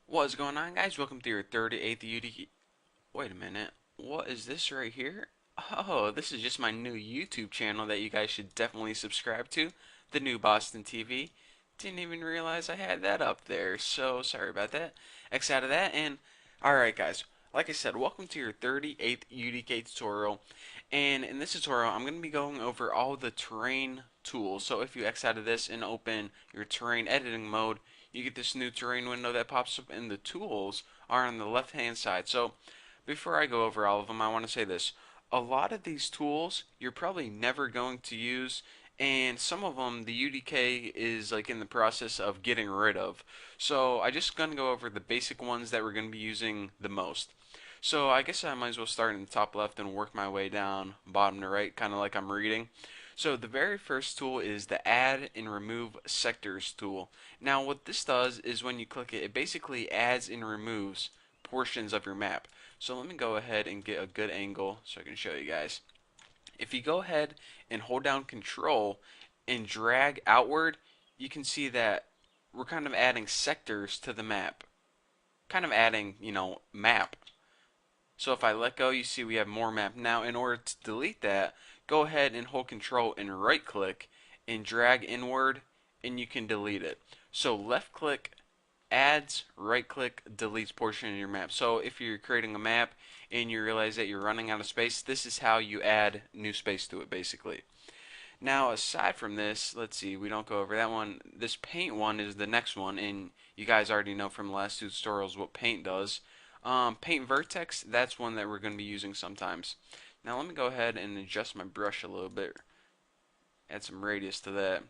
What's going on, guys? Welcome to your 38th UDK. Wait a minute. What is this right here? Oh, this is just my new YouTube channel that you guys should definitely subscribe to. The new Boston TV. Didn't even realize I had that up there, so sorry about that. X out of that, and alright, guys. Like I said, welcome to your 38th UDK tutorial. And in this tutorial, I'm going to be going over all the terrain tools. So if you X out of this and open your terrain editing mode, you get this new terrain window that pops up, and the tools are on the left hand side. So before I go over all of them, I want to say this. A lot of these tools you're probably never going to use, and some of them the UDK is like in the process of getting rid of. So I just gonna go over the basic ones that we're gonna be using the most. So I guess I might as well start in the top left and work my way down bottom to right, kind of like I'm reading. So the very first tool is the Add and Remove Sectors tool. Now what this does is when you click it, it basically adds and removes portions of your map. So let me go ahead and get a good angle so I can show you guys. If you go ahead and hold down Control and drag outward, you can see that we're kind of adding sectors to the map. Kind of adding, map. So if I let go, you see we have more map. Now, in order to delete that, go ahead and hold Control and right click and drag inward, and you can delete it. So left click adds, right click deletes portion of your map. So if you're creating a map and you realize that you're running out of space, this is how you add new space to it basically. Now aside from this, let's see, we don't go over that one. This paint one is the next one, and you guys already know from the last two tutorials what paint does. Paint vertex, that's one that we're going to be using sometimes. Now let me go ahead and adjust my brush a little bit, add some radius to that,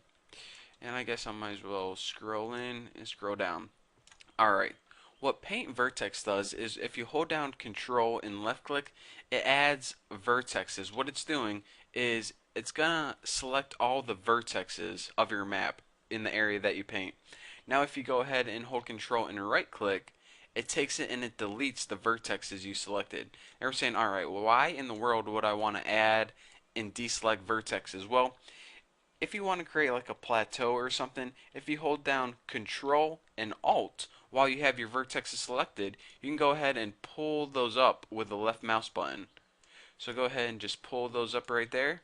and I guess I might as well scroll in and scroll down. Alright, what paint vertex does is if you hold down Control and left click, it adds vertexes. What it's doing is it's gonna select all the vertexes of your map in the area that you paint. Now if you go ahead and hold Control and right click, it takes it and it deletes the vertexes you selected. And we're saying, alright, well, why in the world would I want to add and deselect vertexes? Well, if you want to create like a plateau or something, if you hold down Control and Alt while you have your vertexes selected, you can go ahead and pull those up with the left mouse button. So go ahead and just pull those up right there.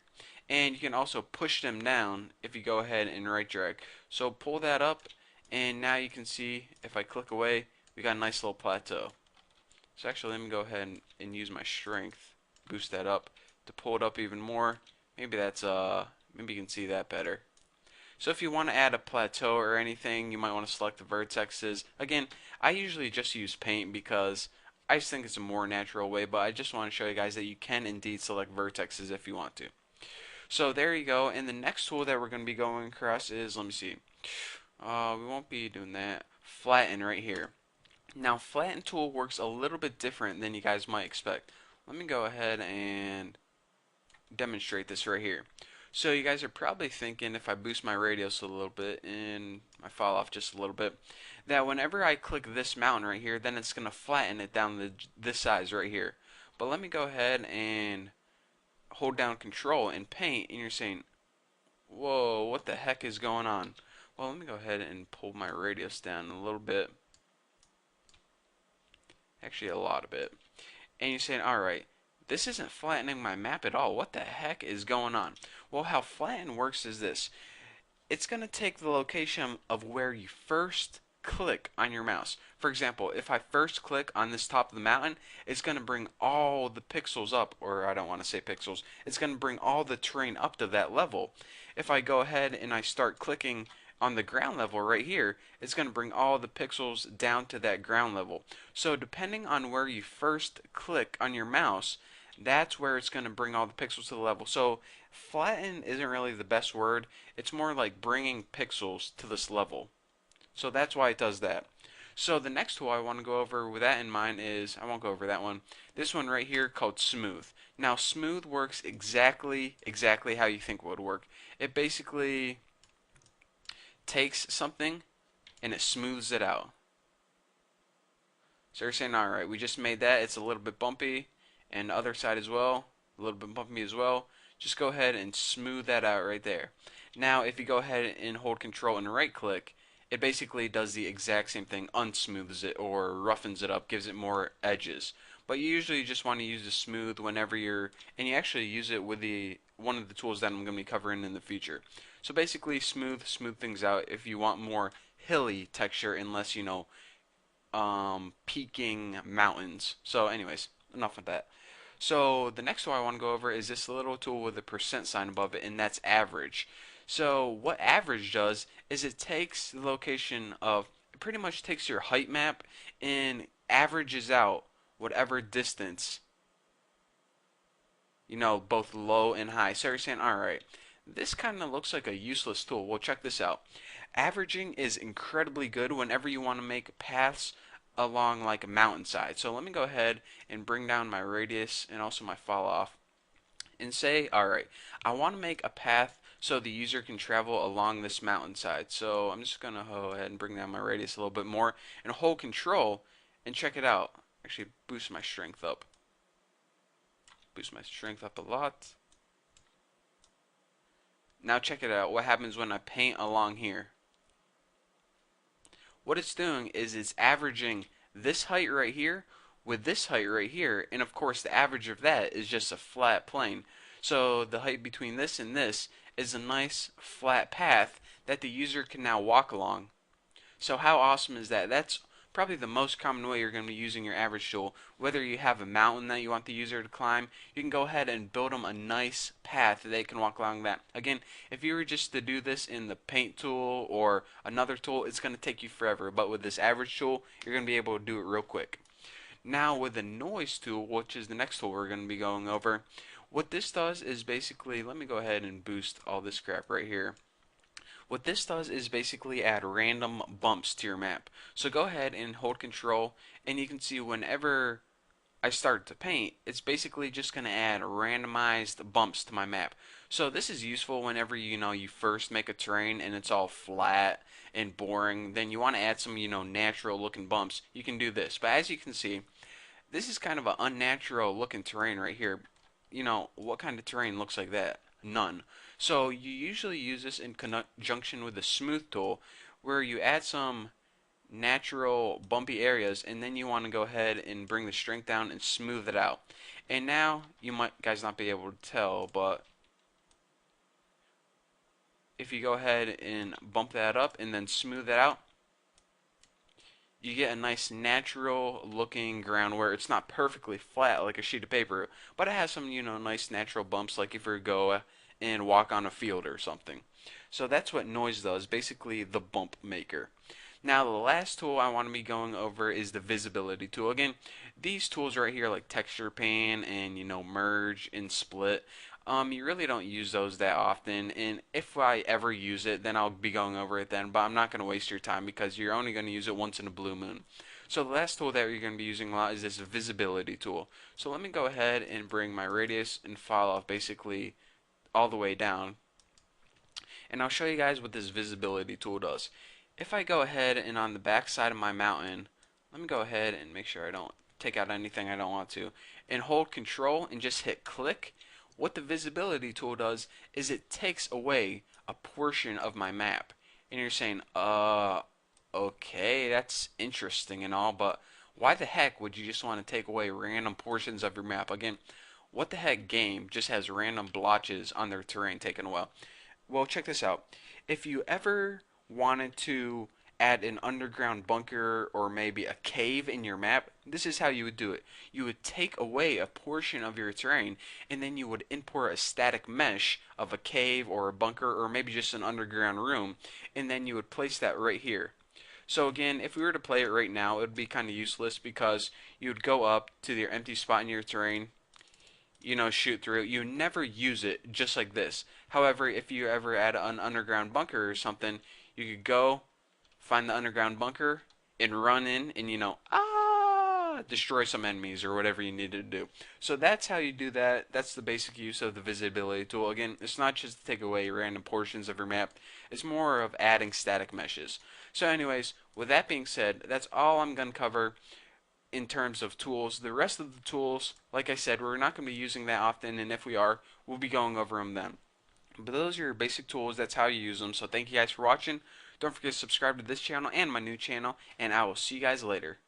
And you can also push them down if you go ahead and right drag. So pull that up, and now you can see if I click away, we got a nice little plateau. So actually let me go ahead and use my strength, boost that up to pull it up even more. Maybe that's maybe you can see that better. So if you want to add a plateau or anything, you might want to select the vertexes. Again, I usually just use paint because I just think it's a more natural way, but I just want to show you guys that you can indeed select vertexes if you want to. So there you go. And the next tool that we're going to be going across is, let me see. We won't be doing that. Flatten right here. Now, flatten tool works a little bit different than you guys might expect. Let me go ahead and demonstrate this right here. So you guys are probably thinking, if I boost my radius a little bit and I fall off just a little bit, that whenever I click this mountain right here, then it's going to flatten it down this size right here. But let me go ahead and hold down Control and paint, and you're saying, whoa, what the heck is going on? Well, let me go ahead and pull my radius down a little bit. Actually, a lot of it. And you're saying, alright, this isn't flattening my map at all. What the heck is going on? Well, how flatten works is this. It's going to take the location of where you first click on your mouse. For example, if I first click on this top of the mountain, it's going to bring all the pixels up, or I don't want to say pixels, it's going to bring all the terrain up to that level. If I go ahead and I start clicking on the ground level right here, it's going to bring all the pixels down to that ground level. So depending on where you first click on your mouse, that's where it's going to bring all the pixels to the level. So flatten isn't really the best word. It's more like bringing pixels to this level. So that's why it does that. So the next tool I want to go over with that in mind is, I won't go over that one, this one right here called Smooth. Now Smooth works exactly how you think it would work. It basically takes something and it smooths it out. So you're saying, alright, we just made that, it's a little bit bumpy, and the other side as well, a little bit bumpy as well. Just go ahead and smooth that out right there. Now if you go ahead and hold Control and right click, it basically does the exact same thing, unsmooths it or roughens it up, gives it more edges. But you usually just want to use the smooth whenever you're, and you actually use it with the one of the tools that I'm going to be covering in the future. So basically, smooth things out if you want more hilly texture, unless you know peaking mountains. So, anyways, enough of that. So the next one I want to go over is this little tool with a percent sign above it, and that's average. So what average does is it takes the location of, it pretty much takes your height map and averages out whatever distance, you know, both low and high. So you're saying, all right, this kind of looks like a useless tool. Well, check this out. Averaging is incredibly good whenever you want to make paths along like a mountainside. So let me go ahead and bring down my radius and also my fall off and say, all right, I want to make a path so the user can travel along this mountainside. So I'm just going to go ahead and bring down my radius a little bit more and hold control and check it out. Actually, boost my strength up. Boost my strength up a lot. Now check it out. What happens when I paint along here? What it's doing is it's averaging this height right here with this height right here, and of course the average of that is just a flat plane. So the height between this and this is a nice flat path that the user can now walk along. So how awesome is that? That's probably the most common way you're going to be using your average tool. Whether you have a mountain that you want the user to climb, you can go ahead and build them a nice path that they can walk along that. Again, if you were just to do this in the paint tool or another tool, it's going to take you forever. But with this average tool, you're going to be able to do it real quick. Now with the noise tool, which is the next tool we're going to be going over, what this does is basically, let me go ahead and boost all this crap right here. What this does is basically add random bumps to your map. So go ahead and hold control, and you can see whenever I start to paint, it's basically just going to add randomized bumps to my map. So this is useful whenever you first make a terrain and it's all flat and boring. Then you want to add some natural looking bumps. You can do this. But as you can see, this is kind of an unnatural looking terrain right here. What kind of terrain looks like that? None. So you usually use this in conjunction with the smooth tool, where you add some natural bumpy areas, and then you want to go ahead and bring the strength down and smooth it out. And now you might guys not be able to tell, but if you go ahead and bump that up and then smooth it out, you get a nice natural looking ground where it's not perfectly flat like a sheet of paper, but it has some nice natural bumps, like if you go and walk on a field or something. So that's what noise does, basically the bump maker. Now the last tool I want to be going over is the visibility tool. Again, these tools right here, like texture pan and merge and split, you really don't use those that often, and if I ever use it, then I'll be going over it then, but I'm not going to waste your time because you're only going to use it once in a blue moon. So the last tool that you're going to be using a lot is this visibility tool. So let me go ahead and bring my radius and fall off basically all the way down, and I'll show you guys what this visibility tool does. If I go ahead and on the back side of my mountain, let me go ahead and make sure I don't take out anything I don't want to, and hold control and just hit click. What the visibility tool does is it takes away a portion of my map. And you're saying, okay, that's interesting and all, but why the heck would you just want to take away random portions of your map? Again, what the heck game just has random blotches on their terrain taken away? Well, check this out. If you ever wanted to add an underground bunker or maybe a cave in your map, this is how you would do it. You would take away a portion of your terrain, and then you would import a static mesh of a cave or a bunker or maybe just an underground room, and then you would place that right here. So again, if we were to play it right now, it would be kind of useless because you would go up to your empty spot in your terrain, shoot through. You never use it just like this. However, if you ever add an underground bunker or something, you could go find the underground bunker and run in and destroy some enemies or whatever you need to do. So that's how you do that. That's the basic use of the visibility tool. Again, it's not just to take away random portions of your map. It's more of adding static meshes. So anyways, with that being said, that's all I'm going to cover in terms of tools. The rest of the tools, like I said, we're not going to be using that often, and if we are, we'll be going over them then. But those are your basic tools. That's how you use them. So thank you guys for watching. Don't forget to subscribe to this channel and my new channel, and I will see you guys later.